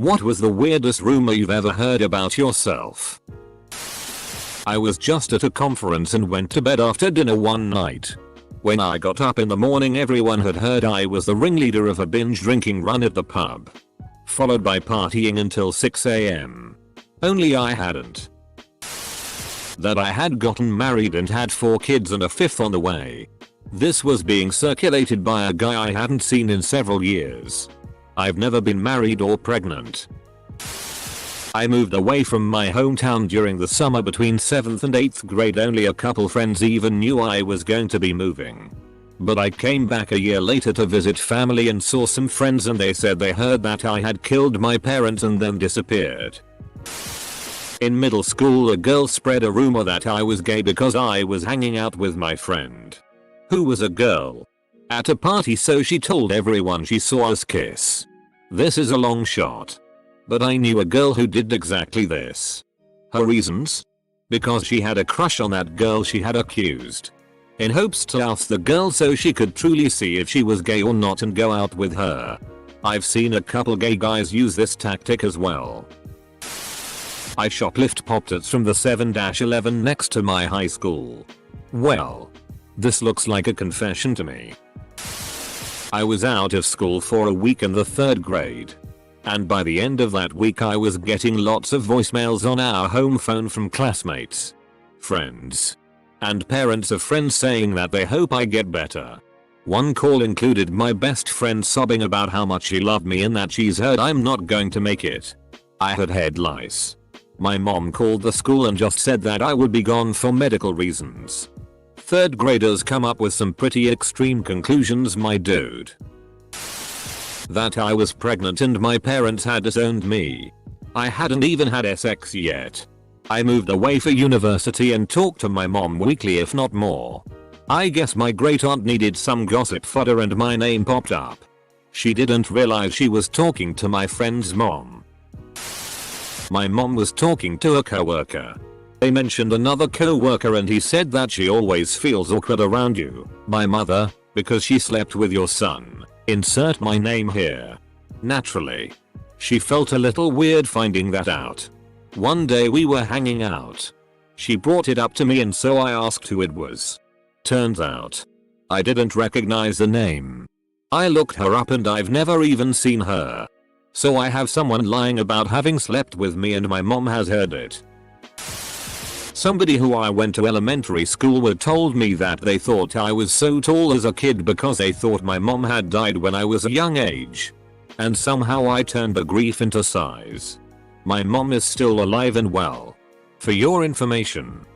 What was the weirdest rumor you've ever heard about yourself? I was just at a conference and went to bed after dinner one night. When I got up in the morning, everyone had heard I was the ringleader of a binge drinking run at the pub, followed by partying until 6 AM. Only I hadn't. That I had gotten married and had 4 kids and a 5th on the way. This was being circulated by a guy I hadn't seen in several years. I've never been married or pregnant. I moved away from my hometown during the summer between 7th and 8th grade. Only a couple friends even knew I was going to be moving. But I came back a year later to visit family and saw some friends, and they said they heard that I had killed my parents and then disappeared. In middle school, a girl spread a rumor that I was gay because I was hanging out with my friend, who was a girl, at a party, so she told everyone she saw us kiss. This is a long shot, but I knew a girl who did exactly this. Her reasons? Because she had a crush on that girl she had accused, in hopes to oust the girl so she could truly see if she was gay or not and go out with her. I've seen a couple gay guys use this tactic as well. I shoplift Pop-Tarts from the 7-Eleven next to my high school. Well, this looks like a confession to me. I was out of school for a week in the 3rd grade. And by the end of that week I was getting lots of voicemails on our home phone from classmates, friends, and parents of friends saying that they hope I get better. One call included my best friend sobbing about how much she loved me and that she's heard I'm not going to make it. I had head lice. My mom called the school and just said that I would be gone for medical reasons. 3rd graders come up with some pretty extreme conclusions, my dude. That I was pregnant and my parents had disowned me. I hadn't even had sex yet. I moved away for university and talked to my mom weekly, if not more. I guess my great aunt needed some gossip fodder and my name popped up. She didn't realize she was talking to my friend's mom. My mom was talking to a coworker. They mentioned another coworker and he said that she always feels awkward around you, my mother, because she slept with your son. Insert my name here. Naturally, she felt a little weird finding that out. One day we were hanging out. She brought it up to me and so I asked who it was. Turns out, I didn't recognize the name. I looked her up and I've never even seen her. So I have someone lying about having slept with me and my mom has heard it. Somebody who I went to elementary school with told me that they thought I was so tall as a kid because they thought my mom had died when I was a young age. And somehow I turned the grief into size. My mom is still alive and well. For your information.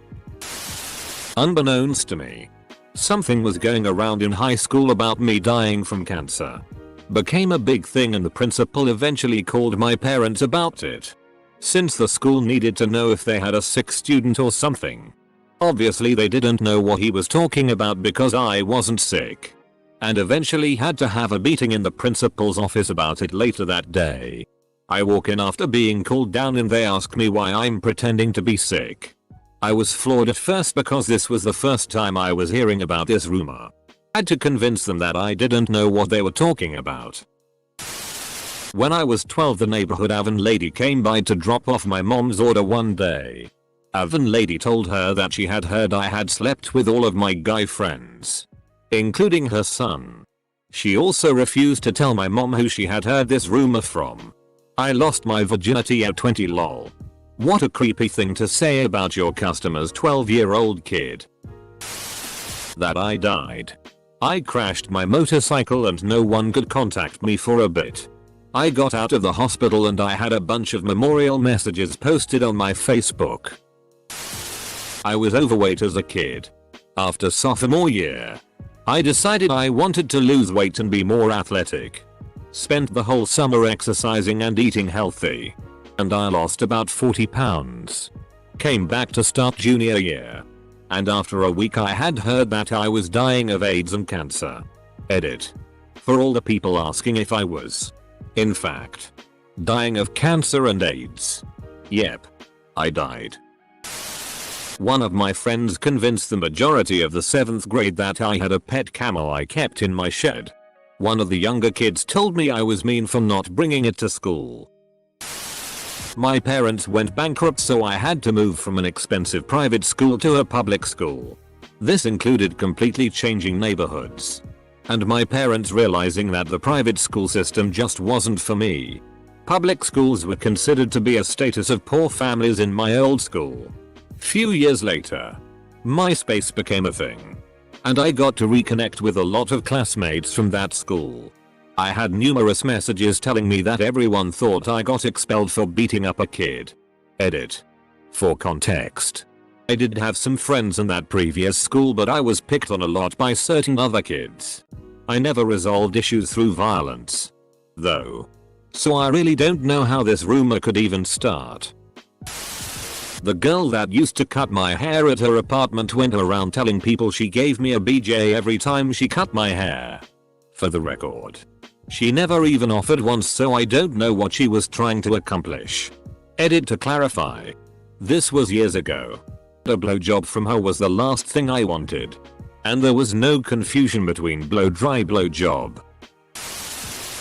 Unbeknownst to me, something was going around in high school about me dying from cancer. Became a big thing and the principal eventually called my parents about it, since the school needed to know if they had a sick student or something. Obviously they didn't know what he was talking about because I wasn't sick, and eventually had to have a meeting in the principal's office about it later that day. I walk in after being called down and they ask me why I'm pretending to be sick. I was floored at first because this was the first time I was hearing about this rumor. Had to convince them that I didn't know what they were talking about. When I was 12, the neighborhood oven lady came by to drop off my mom's order one day. Oven lady told her that she had heard I had slept with all of my guy friends, including her son. She also refused to tell my mom who she had heard this rumor from. I lost my virginity at 20, lol. What a creepy thing to say about your customer's 12-year-old kid. That I died. I crashed my motorcycle and no one could contact me for a bit. I got out of the hospital and I had a bunch of memorial messages posted on my Facebook. I was overweight as a kid. After sophomore year, I decided I wanted to lose weight and be more athletic. Spent the whole summer exercising and eating healthy. And I lost about 40 pounds. Came back to start junior year. And after a week I had heard that I was dying of AIDS and cancer. Edit. For all the people asking if I was, in fact, dying of cancer and AIDS. Yep. I died. One of my friends convinced the majority of the 7th grade that I had a pet camel I kept in my shed. One of the younger kids told me I was mean for not bringing it to school. My parents went bankrupt, so I had to move from an expensive private school to a public school. This included completely changing neighborhoods. And my parents realizing that the private school system just wasn't for me. Public schools were considered to be a status of poor families in my old school. Few years later, MySpace became a thing. And I got to reconnect with a lot of classmates from that school. I had numerous messages telling me that everyone thought I got expelled for beating up a kid. Edit. For context, I did have some friends in that previous school, but I was picked on a lot by certain other kids. I never resolved issues through violence, though. So I really don't know how this rumor could even start. The girl that used to cut my hair at her apartment went around telling people she gave me a BJ every time she cut my hair. For the record, she never even offered once, so I don't know what she was trying to accomplish. Edit. To clarify, this was years ago. A blowjob from her was the last thing I wanted. And there was no confusion between blow dry blowjob.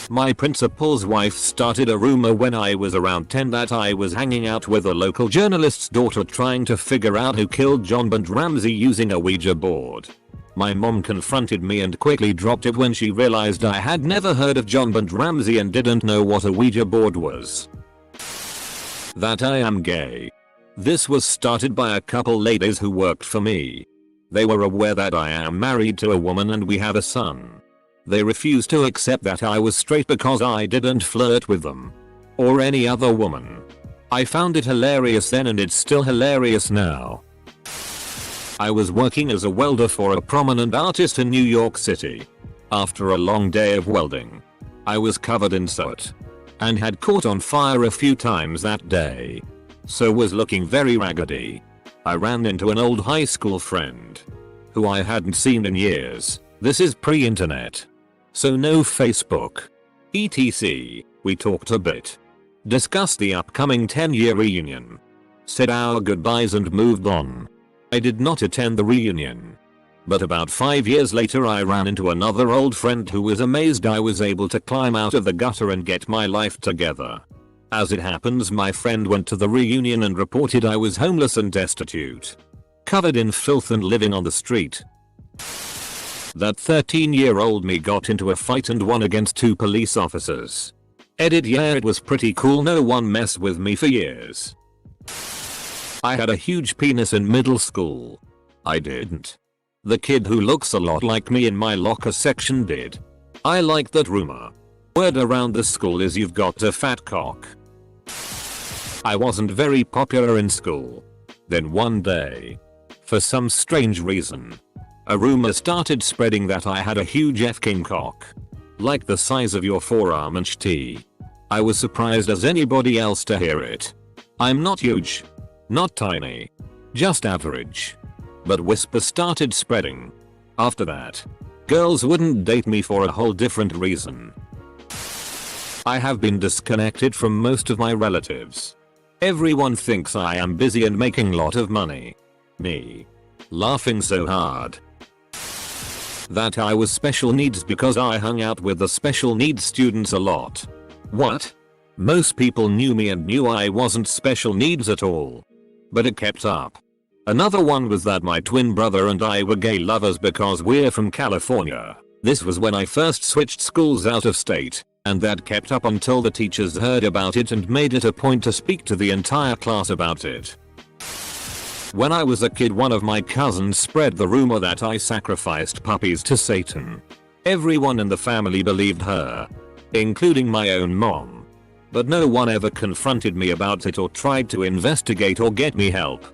My principal's wife started a rumor when I was around 10 that I was hanging out with a local journalist's daughter trying to figure out who killed John Band Ramsey using a Ouija board. My mom confronted me and quickly dropped it when she realized I had never heard of John Band Ramsey and didn't know what a Ouija board was. That I am gay. This was started by a couple ladies who worked for me. They were aware that I am married to a woman and we have a son. They refused to accept that I was straight because I didn't flirt with them. Or any other woman. I found it hilarious then and it's still hilarious now. I was working as a welder for a prominent artist in New York City. After a long day of welding, I was covered in soot. And had caught on fire a few times that day. So was looking very raggedy. I ran into an old high school friend. Who I hadn't seen in years. This is pre-internet. So no Facebook. etc. We talked a bit. Discussed the upcoming 10-year reunion. Said our goodbyes and moved on. I did not attend the reunion. But about 5 years later I ran into another old friend who was amazed I was able to climb out of the gutter and get my life together. As it happens, my friend went to the reunion and reported I was homeless and destitute. Covered in filth and living on the street. That 13-year-old me got into a fight and won against 2 police officers. Edit. Yeah, it was pretty cool, no one messed with me for years. I had a huge penis in middle school. I didn't. The kid who looks a lot like me in my locker section did. I like that rumor. Word around the school is you've got a fat cock. I wasn't very popular in school. Then one day, for some strange reason, a rumor started spreading that I had a huge f-king cock. Like the size of your forearm and sh*t. I was surprised as anybody else to hear it. I'm not huge. Not tiny. Just average. But whispers started spreading. After that, girls wouldn't date me for a whole different reason. I have been disconnected from most of my relatives. Everyone thinks I am busy and making lot of money. Me. Laughing so hard. That I was special needs because I hung out with the special needs students a lot. What? Most people knew me and knew I wasn't special needs at all. But it kept up. Another one was that my twin brother and I were gay lovers because we're from California. This was when I first switched schools out of state, and that kept up until the teachers heard about it and made it a point to speak to the entire class about it. When I was a kid, one of my cousins spread the rumor that I sacrificed puppies to Satan. Everyone in the family believed her, including my own mom. But no one ever confronted me about it or tried to investigate or get me help.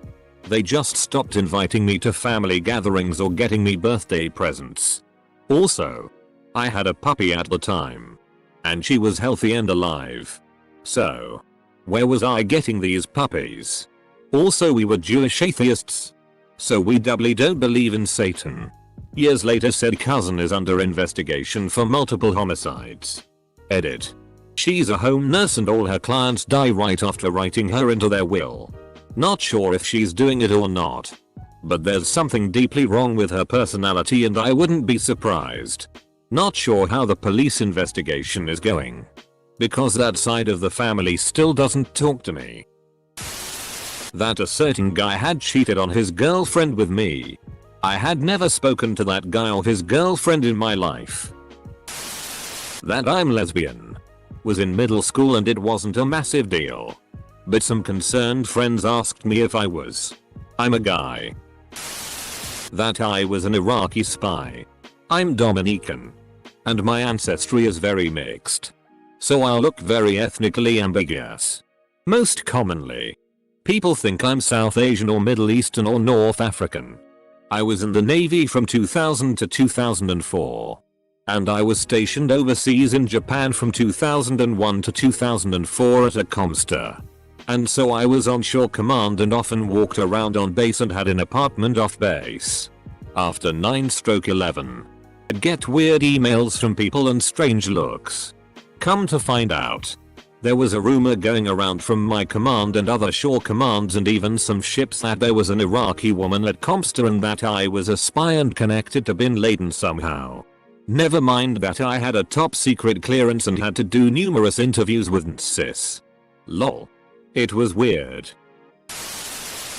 They just stopped inviting me to family gatherings or getting me birthday presents. Also, I had a puppy at the time. And she was healthy and alive. So, where was I getting these puppies? Also, we were Jewish atheists. So we doubly don't believe in Satan. Years later, said cousin is under investigation for multiple homicides. Edit. She's a home nurse and all her clients die right after writing her into their will. Not sure if she's doing it or not. But there's something deeply wrong with her personality and I wouldn't be surprised. Not sure how the police investigation is going. because that side of the family still doesn't talk to me. That a certain guy had cheated on his girlfriend with me. I had never spoken to that guy or his girlfriend in my life. That I'm lesbian. Was in middle school and it wasn't a massive deal. But some concerned friends asked me if I was. I'm a guy. That I was an Iraqi spy. I'm Dominican. And my ancestry is very mixed. So I look very ethnically ambiguous. Most commonly, people think I'm South Asian or Middle Eastern or North African. I was in the Navy from 2000 to 2004. And I was stationed overseas in Japan from 2001 to 2004 at a Comster. And so I was on shore command and often walked around on base and had an apartment off base. After 9/11, I'd get weird emails from people and strange looks. Come to find out, there was a rumor going around from my command and other shore commands and even some ships that there was an Iraqi woman at Comster and that I was a spy and connected to Bin Laden somehow. Never mind that I had a top secret clearance and had to do numerous interviews with NSIS. Lol. It was weird.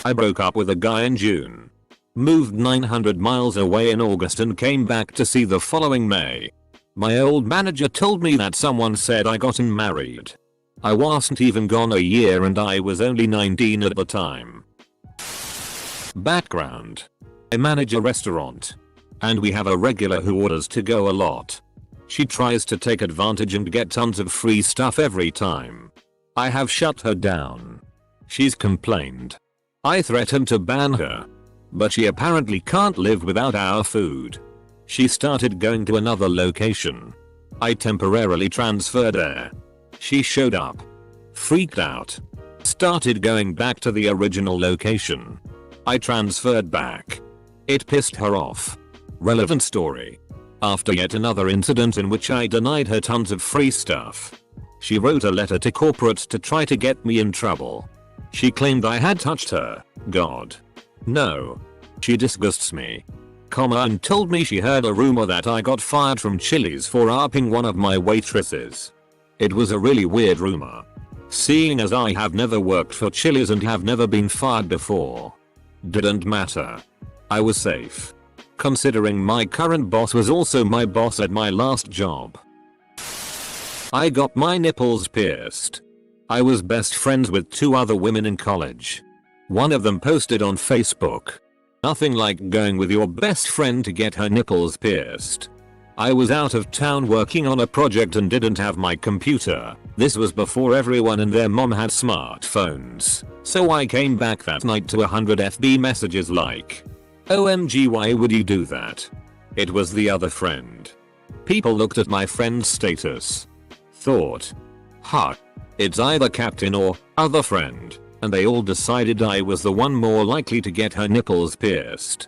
I broke up with a guy in June. Moved 900 miles away in August and came back to see the following May. My old manager told me that someone said I gotten married. I wasn't even gone a year and I was only 19 at the time. Background. I manage a restaurant. And we have a regular who orders to go a lot. She tries to take advantage and get tons of free stuff every time. I have shut her down. She's complained. I threatened to ban her. But she apparently can't live without our food. She started going to another location. I temporarily transferred her. She showed up. Freaked out. Started going back to the original location. I transferred back. It pissed her off. Relevant story. After yet another incident in which I denied her tons of free stuff, she wrote a letter to corporate to try to get me in trouble. She claimed I had touched her. God. No. She disgusts me. And told me she heard a rumor that I got fired from Chili's for upping one of my waitresses. It was a really weird rumor. Seeing as I have never worked for Chili's and have never been fired before. Didn't matter. I was safe. Considering my current boss was also my boss at my last job. I got my nipples pierced. I was best friends with 2 other women in college. One of them posted on Facebook. Nothing like going with your best friend to get her nipples pierced. I was out of town working on a project and didn't have my computer. This was before everyone and their mom had smartphones. So I came back that night to 100 FB messages like, OMG, why would you do that? It was the other friend. People looked at my friend's status. Thought, huh, it's either captain or other friend, and they all decided I was the one more likely to get her nipples pierced.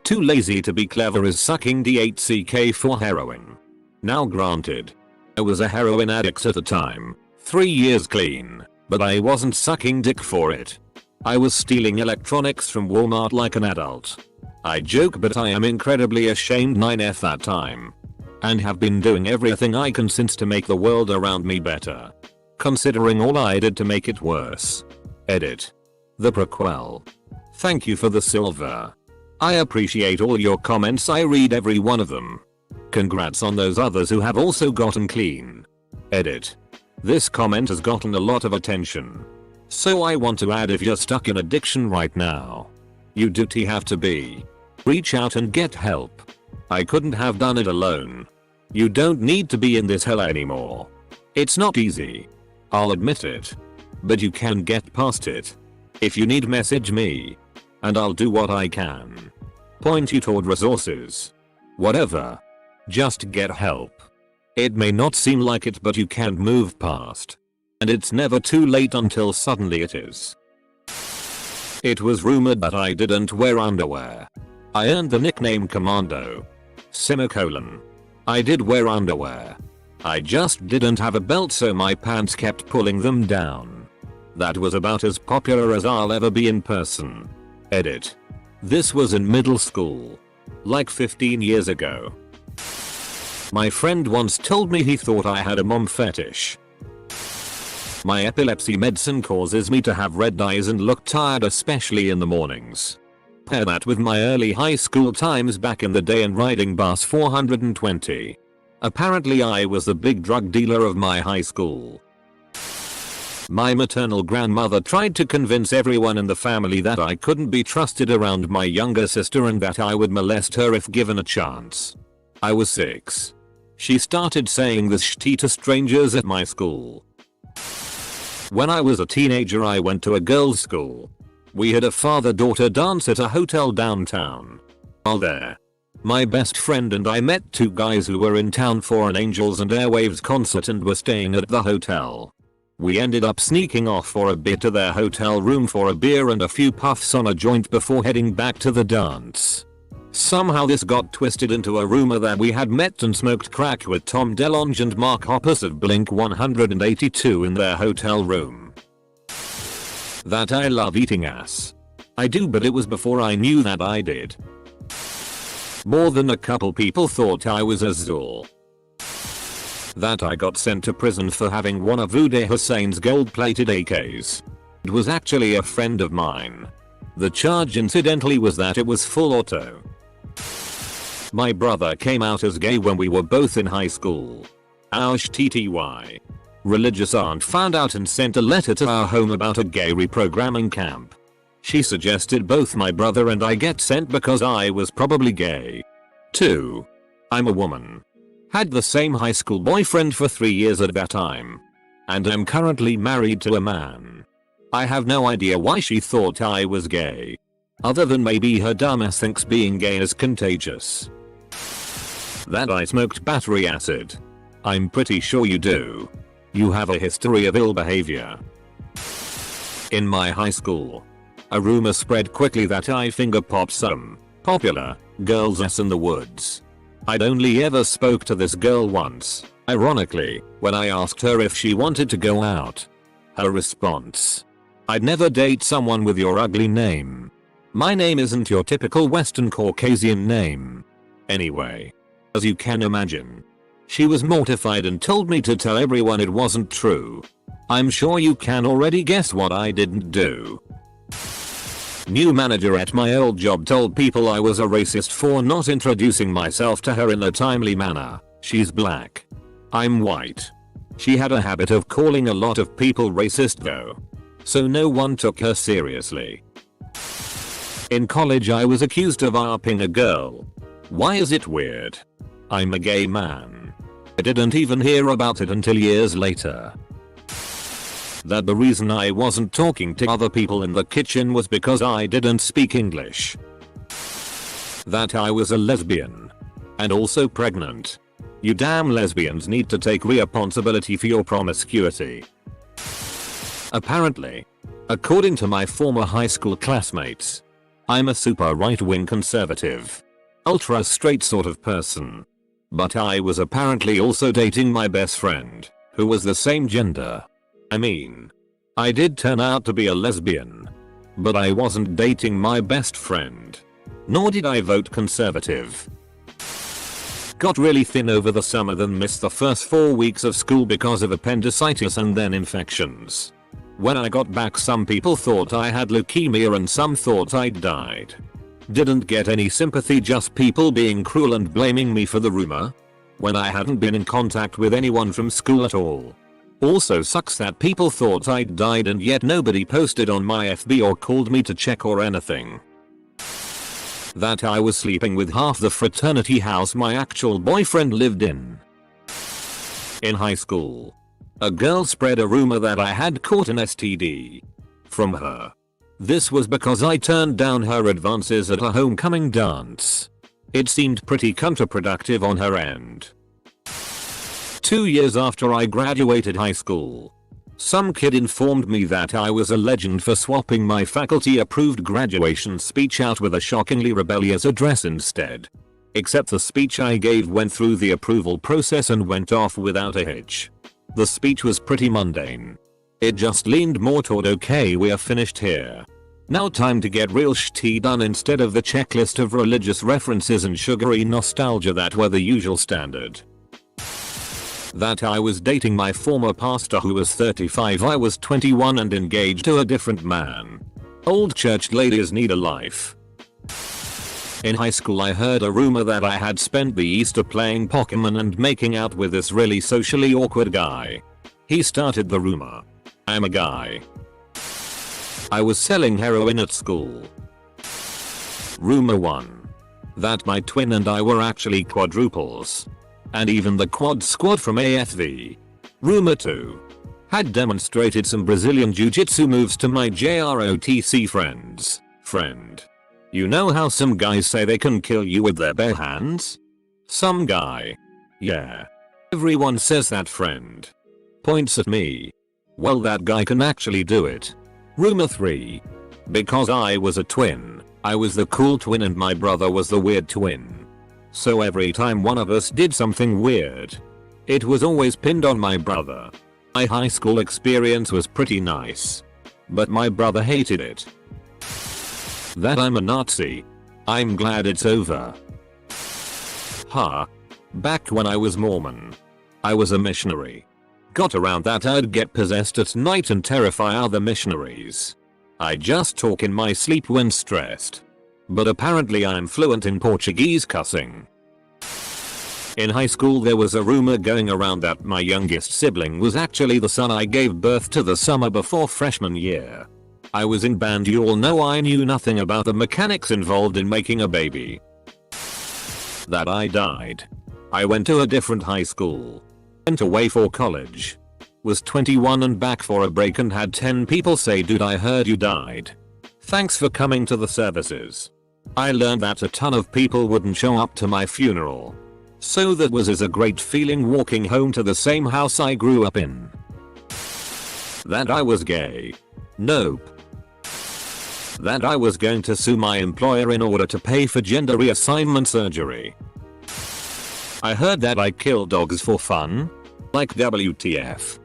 Too lazy to be clever is sucking DHCK for heroin. Now granted, I was a heroin addict at the time, 3 years clean, but I wasn't sucking dick for it. I was stealing electronics from Walmart like an adult. I joke but I am incredibly ashamed 9F that time. And have been doing everything I can since to make the world around me better. Considering all I did to make it worse. Edit. The prequel. Thank you for the silver. I appreciate all your comments, I read every one of them. Congrats on those others who have also gotten clean. Edit. This comment has gotten a lot of attention. So I want to add, if you're stuck in addiction right now, you do have to be. Reach out and get help. I couldn't have done it alone. You don't need to be in this hell anymore. It's not easy. I'll admit it. But you can get past it. If you need, message me. And I'll do what I can. Point you toward resources. Whatever. Just get help. It may not seem like it, but you can move past. And it's never too late until suddenly it is. It was rumored that I didn't wear underwear. I earned the nickname Commando. Semicolon. I did wear underwear. I just didn't have a belt, so my pants kept pulling them down. That was about as popular as I'll ever be in person. Edit. This was in middle school. Like 15 years ago. My friend once told me he thought I had a mom fetish. My epilepsy medicine causes me to have red eyes and look tired, especially in the mornings. Pair that with my early high school times back in the day and riding bus 420. Apparently I was the big drug dealer of my high school. My maternal grandmother tried to convince everyone in the family that I couldn't be trusted around my younger sister and that I would molest her if given a chance. I was 6. She started saying this shit to strangers at my school. When I was a teenager, I went to a girls' school. We had a father-daughter dance at a hotel downtown. While there, my best friend and I met 2 guys who were in town for an Angels and Airwaves concert and were staying at the hotel. We ended up sneaking off for a bit to their hotel room for a beer and a few puffs on a joint before heading back to the dance. Somehow this got twisted into a rumor that we had met and smoked crack with Tom DeLonge and Mark Hoppus of Blink 182 in their hotel room. That I love eating ass. I do, but it was before I knew that I did. More than a couple people thought I was Azul. That I got sent to prison for having one of Uday Hussein's gold-plated AKs. It was actually a friend of mine. The charge incidentally was that it was full auto. My brother came out as gay when we were both in high school. Our TTY. Religious aunt found out and sent a letter to our home about a gay reprogramming camp. She suggested both my brother and I get sent because I was probably gay. 2. I'm a woman. Had the same high school boyfriend for 3 years at that time. And am currently married to a man. I have no idea why she thought I was gay. Other than maybe her dumbass thinks being gay is contagious. That I smoked battery acid. I'm pretty sure you do. You have a history of ill behavior. In my high school, a rumor spread quickly that I finger popped some popular girl's ass in the woods. I'd only ever spoke to this girl once, ironically, when I asked her if she wanted to go out. Her response: I'd never date someone with your ugly name. My name isn't your typical Western Caucasian name. Anyway, as you can imagine, she was mortified and told me to tell everyone it wasn't true. I'm sure you can already guess what I didn't do. New manager at my old job told people I was a racist for not introducing myself to her in a timely manner. She's black. I'm white. She had a habit of calling a lot of people racist though, so no one took her seriously. In college I was accused of ARPing a girl. Why is it weird? I'm a gay man. I didn't even hear about it until years later. That the reason I wasn't talking to other people in the kitchen was because I didn't speak English. That I was a lesbian. And also pregnant. You damn lesbians need to take responsibility for your promiscuity. Apparently, according to my former high school classmates, I'm a super right-wing conservative. Ultra straight sort of person. But I was apparently also dating my best friend, who was the same gender. I mean, I did turn out to be a lesbian. But I wasn't dating my best friend. Nor did I vote conservative. Got really thin over the summer, then missed the first 4 weeks of school because of appendicitis and then infections. When I got back, some people thought I had leukemia and some thought I'd died. Didn't get any sympathy, just people being cruel and blaming me for the rumor, when I hadn't been in contact with anyone from school at all. Also sucks that people thought I'd died and yet nobody posted on my FB or called me to check or anything. That I was sleeping with half the fraternity house my actual boyfriend lived in. In high school, a girl spread a rumor that I had caught an STD from her. This was because I turned down her advances at a homecoming dance. It seemed pretty counterproductive on her end. 2 years after I graduated high school, some kid informed me that I was a legend for swapping my faculty-approved graduation speech out with a shockingly rebellious address instead. Except the speech I gave went through the approval process and went off without a hitch. The speech was pretty mundane. It just leaned more toward "okay, we are finished here. Now time to get real shit done," instead of the checklist of religious references and sugary nostalgia that were the usual standard. That I was dating my former pastor who was 35. I was 21 and engaged to a different man. Old church ladies need a life. In high school I heard a rumor that I had spent the Easter playing Pokemon and making out with this really socially awkward guy. He started the rumor. I'm a guy. I was selling heroin at school. Rumor 1. That my twin and I were actually quadruples. And even the quad squad from AFV. Rumor 2. Had demonstrated some Brazilian jiu-jitsu moves to my JROTC friends. Friend. You know how some guys say they can kill you with their bare hands? Some guy. Yeah. Everyone says that, friend. Points at me. Well, that guy can actually do it. Rumor 3. Because I was a twin, I was the cool twin and my brother was the weird twin. So every time one of us did something weird, it was always pinned on my brother. My high school experience was pretty nice, but my brother hated it. That I'm a Nazi. I'm glad it's over. Back when I was Mormon, I was a missionary. Got around that I'd get possessed at night and terrify other missionaries. I just talk in my sleep when stressed. But apparently I'm fluent in Portuguese cussing. In high school there was a rumor going around that my youngest sibling was actually the son I gave birth to the summer before freshman year. I was in band. You all know I knew nothing about the mechanics involved in making a baby. That I died. I went to a different high school. Went away for college. Was 21 and back for a break and had 10 people say, dude, I heard you died. Thanks for coming to the services. I learned that a ton of people wouldn't show up to my funeral. So that was a great feeling walking home to the same house I grew up in. That I was gay. Nope. That I was going to sue my employer in order to pay for gender reassignment surgery. I heard that I kill dogs for fun. Like WTF.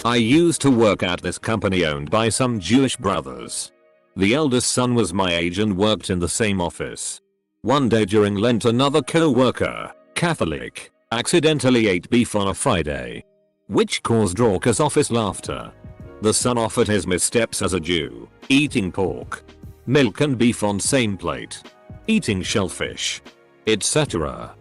I used to work at this company owned by some Jewish brothers. The eldest son was my age and worked in the same office. One day during Lent another co-worker, Catholic, accidentally ate beef on a Friday, which caused raucous office laughter. The son offered his missteps as a Jew, eating pork, milk and beef on same plate, eating shellfish, etc.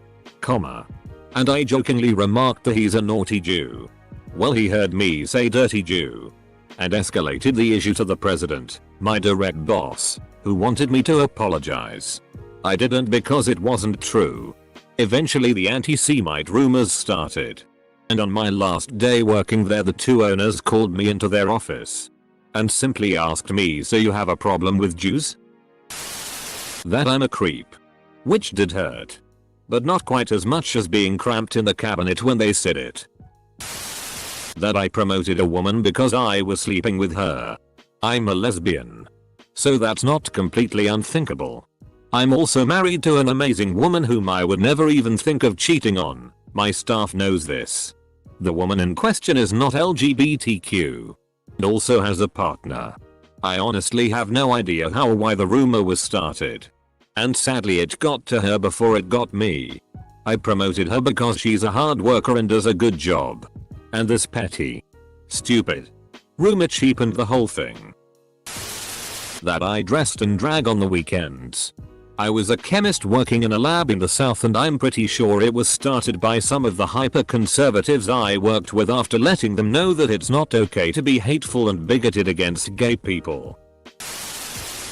And I jokingly remarked that he's a naughty Jew. Well, he heard me say dirty Jew and escalated the issue to the president, my direct boss, who wanted me to apologize. I didn't because it wasn't true. Eventually the anti-Semite rumors started. And on my last day working there the two owners called me into their office and simply asked me, so you have a problem with Jews? That I'm a creep. Which did hurt. But not quite as much as being cramped in the cabinet when they said it. That I promoted a woman because I was sleeping with her. I'm a lesbian. So that's not completely unthinkable. I'm also married to an amazing woman whom I would never even think of cheating on. My staff knows this. The woman in question is not LGBTQ. And also has a partner. I honestly have no idea how or why the rumor was started. And sadly it got to her before it got me. I promoted her because she's a hard worker and does a good job. And this petty, stupid rumor cheapened the whole thing. That I dressed and drag on the weekends. I was a chemist working in a lab in the south and I'm pretty sure it was started by some of the hyper-conservatives I worked with after letting them know that it's not okay to be hateful and bigoted against gay people.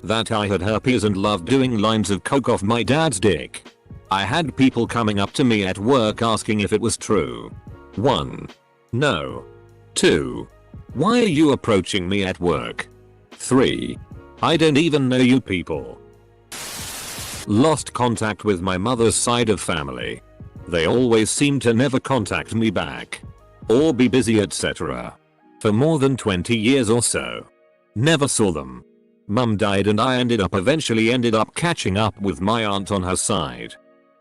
That I had herpes and loved doing lines of coke off my dad's dick. I had people coming up to me at work asking if it was true. 1. No. 2. Why are you approaching me at work? 3. I don't even know you people. Lost contact with my mother's side of family. They always seem to never contact me back. Or be busy, etc. For more than 20 years or so. Never saw them. Mum died and I eventually ended up catching up with my aunt on her side.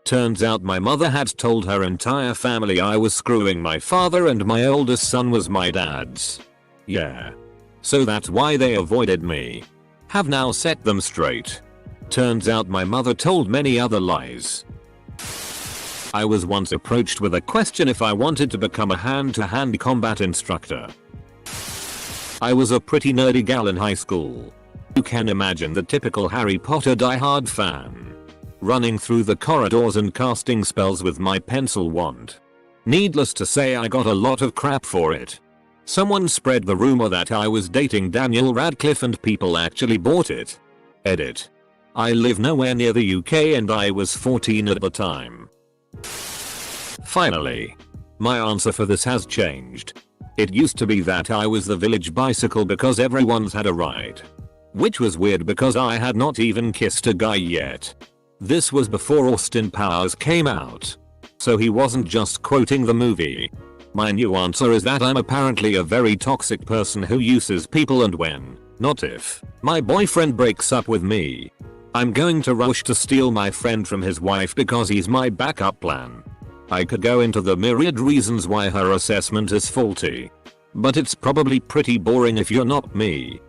Turns out my mother had told her entire family I was screwing my father and my oldest son was my dad's. Yeah. So that's why they avoided me. Have now set them straight. Turns out my mother told many other lies. I was once approached with a question if I wanted to become a hand-to-hand combat instructor. I was a pretty nerdy gal in high school. You can imagine the typical Harry Potter die-hard fan. Running through the corridors and casting spells with my pencil wand. Needless to say, I got a lot of crap for it. Someone spread the rumor that I was dating Daniel Radcliffe and people actually bought it. Edit. I live nowhere near the UK and I was 14 at the time. Finally, my answer for this has changed. It used to be that I was the village bicycle because everyone's had a ride. Which was weird because I had not even kissed a guy yet. This was before Austin Powers came out. So he wasn't just quoting the movie. My new answer is that I'm apparently a very toxic person who uses people, and when, not if, my boyfriend breaks up with me, I'm going to rush to steal my friend from his wife because he's my backup plan. I could go into the myriad reasons why her assessment is faulty. But it's probably pretty boring if you're not me.